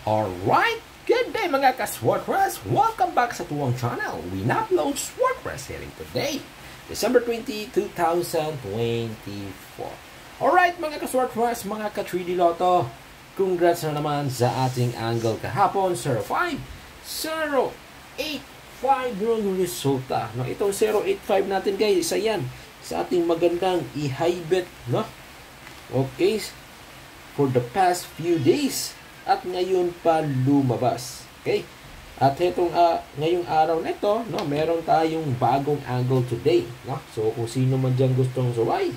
Alright, good day mga ka-Swordcrest! Welcome back sa tuwang channel. We upload Swordcrest here today, December 20, 2024. Alright mga ka-Swordcrest, mga ka-3D Lotto, congrats na naman sa ating angle kahapon, 05, 085 yung resulta. No, itong 085 natin guys, isa yan sa ating magandang i-high bet, no? Okay, for the past few days. At ngayon pa lumabas. Okay? At itong ngayong araw na ito, no, meron tayong bagong angle today, no? So kung sino man diyan gustong suway,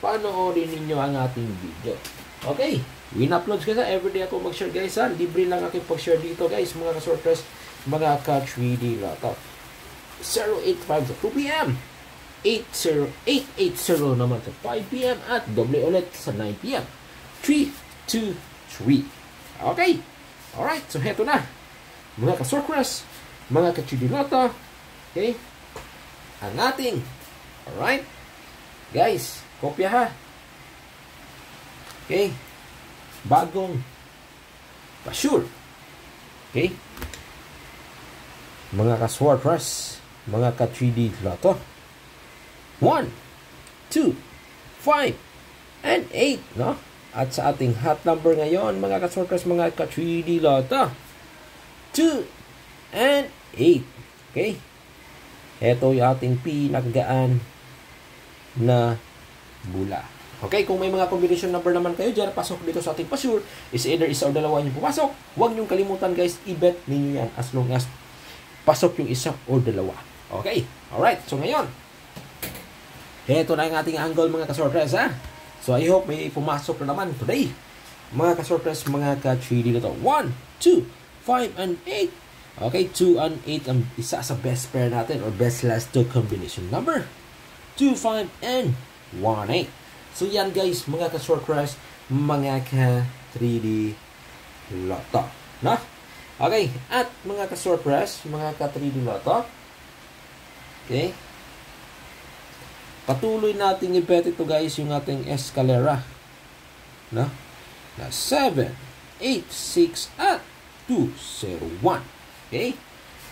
panoorin ninyo ang ating video. Okay? Win-uploads kasi everyday ako mag-share guys, ha? Libre lang aking pag-share dito guys, mga ka-Swordcrest, mga ka-3D Lotto. 085 sa 2 PM. 880 naman sa 5 PM at doble ulit sa 9 PM. 3, 2, 3. Okay. Alright. So, heto na. Mga ka-Swordcrest, mga ka-3D Lotto. Okay. Ang ating. Alright. Guys, kopya ha. Okay. Bagong pa-sure. Okay. Mga ka-Swordcrest, mga ka-3D Lotto. 1, 2, 5, and 8, no? At sa ating hot number ngayon, mga ka-Swordcrest, mga ka-3D Lotto, 2 and 8. Okay? Ito yung ating pinakagaan na bula. Okay? Kung may mga combination number naman kayo dyan, pasok dito sa ating pa-sure, is either isa o dalawa yung pumasok. Huwag niyong kalimutan guys, i-bet ninyo yan as long as pasok yung isa o dalawa. Okay? Alright. So ngayon, ito na ang ating angle mga ka-Swordcrest, ha? So, I hope may pumasok na naman today. Mga ka-Swordcrest, mga ka-3D Lotto. 1, 2, 5, and 8. Okay, 2 and 8 ang isa sa best pair natin or best last two combination number. 2, 5, and 1, 8. So, yan guys, mga ka-Swordcrest, mga ka-3D Lotto. No? Okay, at mga ka-Swordcrest, mga ka-3D Lotto. Okay. Patuloy nating i-bet ito guys yung ating Escalera. No? Na 7, 8, 6, at 2, 0, 1. Okay?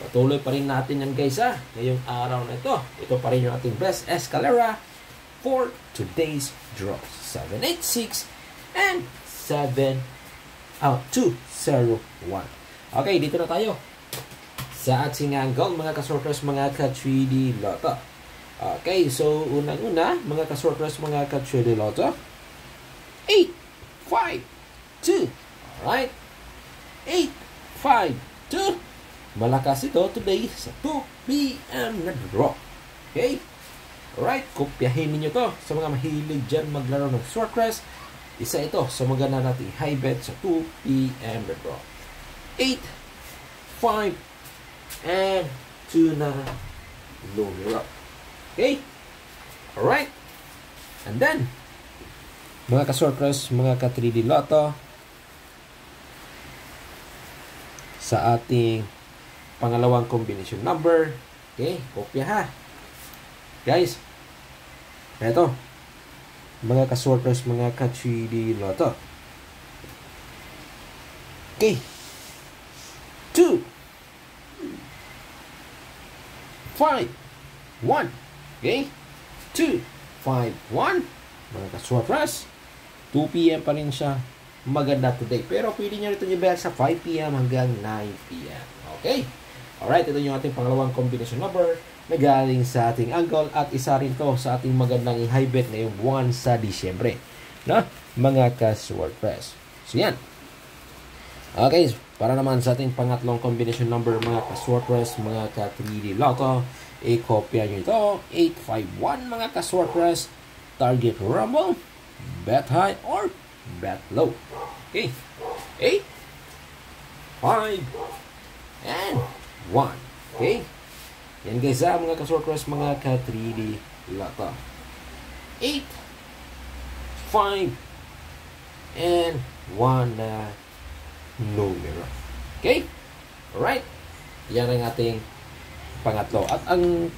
Patuloy pa rin natin yan guys ha. Ngayong araw na ito. Ito pa rin yung ating best Escalera for today's draw. 7, 8, 6, and 7, 2, 0, 1. Okay, dito na tayo. Sa ating angle, mga ka-Swordcrest, mga ka-3D Lotto. Okay, so unang-una, mga ka-Swordcrest, mga ka-3D Lotto. 8, 5, 2. Alright. 8, 5, 2. Malakas ito today sa 2 PM na draw. Okay? Alright, kopyahin ninyo to sa mga mahilig dyan maglaro ng Swordcrest. Isa ito sa maganda nating high bet sa 2 PM na draw. 8, 5, and 2 na lumiro. Okay? Alright. And then, mga ka-Swordcrest, mga ka-3D Lotto, sa ating pangalawang combination number. Okay? Kopya ha. Guys, eto. Mga ka-Swordcrest, mga ka-3D Lotto. Okay. 2, 5, 1. Okay? 2, 5, 1. Mga ka-Swordcrest, 2 PM pa rin siya. Maganda today. Pero pwede nyo rito i-bet sa 5 PM hanggang 9 PM. Okay? Alright, ito yung ating pangalawang combination number na galing sa ating angle at isa rin to sa ating magandang i-high bet ngayong buwan sa Disyembre. No? Mga ka-Swordcrest. So yan. Okay, para naman sa ating pangatlong combination number, mga ka-Swordcrest, mga ka-3D Lotto, i-kopya nyo ito. 851 mga ka-Swordcrest. Target rumble, bet high or bet low. Okay. 8, 5, and 1. Okay. Yan guys ha, mga ka-Swordcrest, mga ka-3D Lotto. 8, 5, and 1 na numero. Okay. Alright. Yan ang ating pangatlo. At ang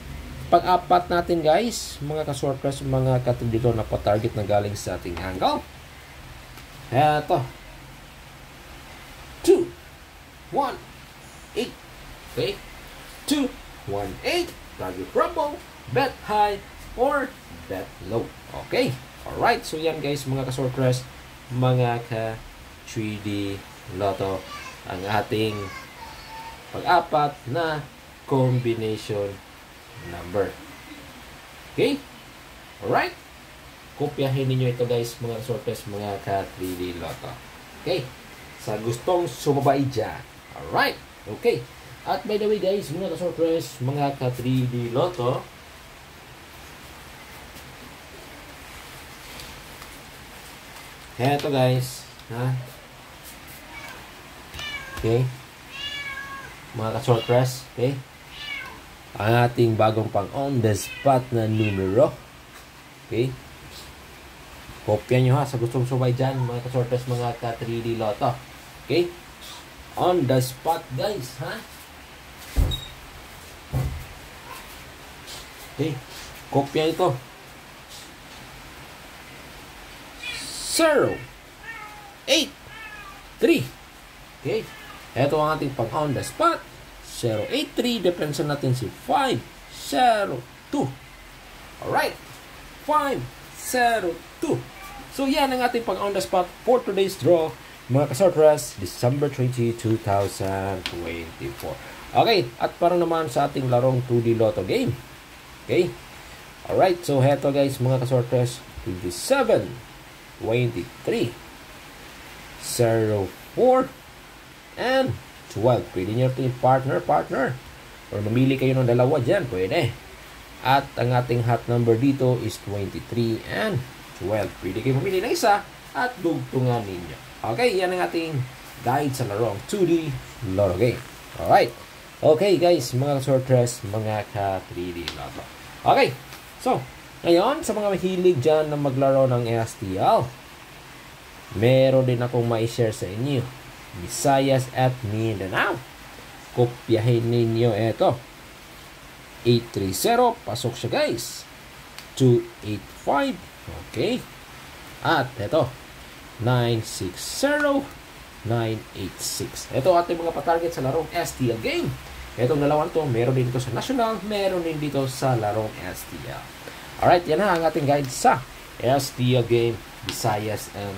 pang-apat natin guys, mga ka-Swordcrest, mga ka-3D na pa-target na galing sa ating angle. Eto. 2, 1, 8. Okay? 2, 1, 8. Target rumble, bet high, or bet low. Okay? Alright, so yan guys mga ka-sortress, mga ka-3D Lotto, ang ating pag-apat na combination number. Okay? Alright? Kopyahin ninyo ito guys mga ka-sortress, mga ka-3D Lotto. Okay? Sa gustong sumabay dyan. Alright? Okay. At by the way guys, mga ka-sortress, mga ka-3D Lotto, eto guys, ha? Okay? Mga ka-sortress, okay? Ang ating bagong pang on the spot na numero. Okay? Kopya nyo ha, sa gustong sumay dyan, mga ka-sortress, mga ka-3D Lotto. Okay? On the spot guys, ha? Okay, kopya ito. 0, 8, 3. Okay, ito ang ating pang on the spot. 0, 8, 3. Depensa natin si 5, 0, 2. Alright, 5, 0, 2. So yan ang ating pang on the spot for today's draw, mga ka-sortress, December 20, 2024. Okay, at para naman sa ating larong 2D Lotto game. Okay? Alright, so heto guys mga ka-sortress, 27, 23, 04, and 12. Pwede nyo ito yung partner. Or mamili kayo ng dalawa dyan, pwede. At ang ating hot number dito is 23 and 12. Pwede kayo mamili ng isa at dugtungan ninyo. Okay, yan ang ating guide sa larong 2D Lotto game. Alright. Okay guys, mga ka-sortress, mga ka-3D Lotto. Okay, so, ngayon, sa mga mahilig dyan na maglaro ng STL, meron din akong ma-share sa inyo. Visayas at Mindanao. Kopyahin ninyo ito. 830, pasok siya guys. 285, okay. At ito, 960, 986. Ito ating mga patarget sa larong STL game. Itong dalawang to, meron din dito sa National, meron din dito sa larong STL. Alright, yan na ang ating guide sa STL game, Visayas and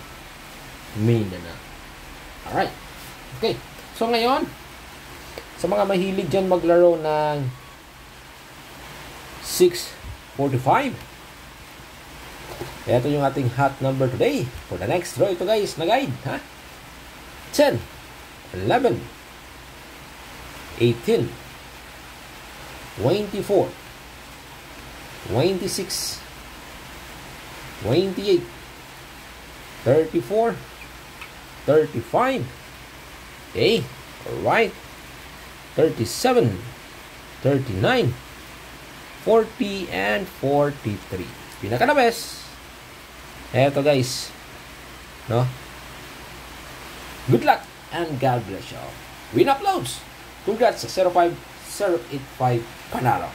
Mindanao. Alright. Okay. So ngayon, sa mga mahilig dyan maglaro ng 645, ito yung ating hot number today. For the next draw, ito guys, na guide. Ha? 10, 11, 18, 24, 26, 28, 34, 35. Okay, alright. 37, 39, 40, and 43. Pinaka na best. Eto guys. No? Good luck and God bless you all. Win uploads. Congrats sa 05085 Panalo.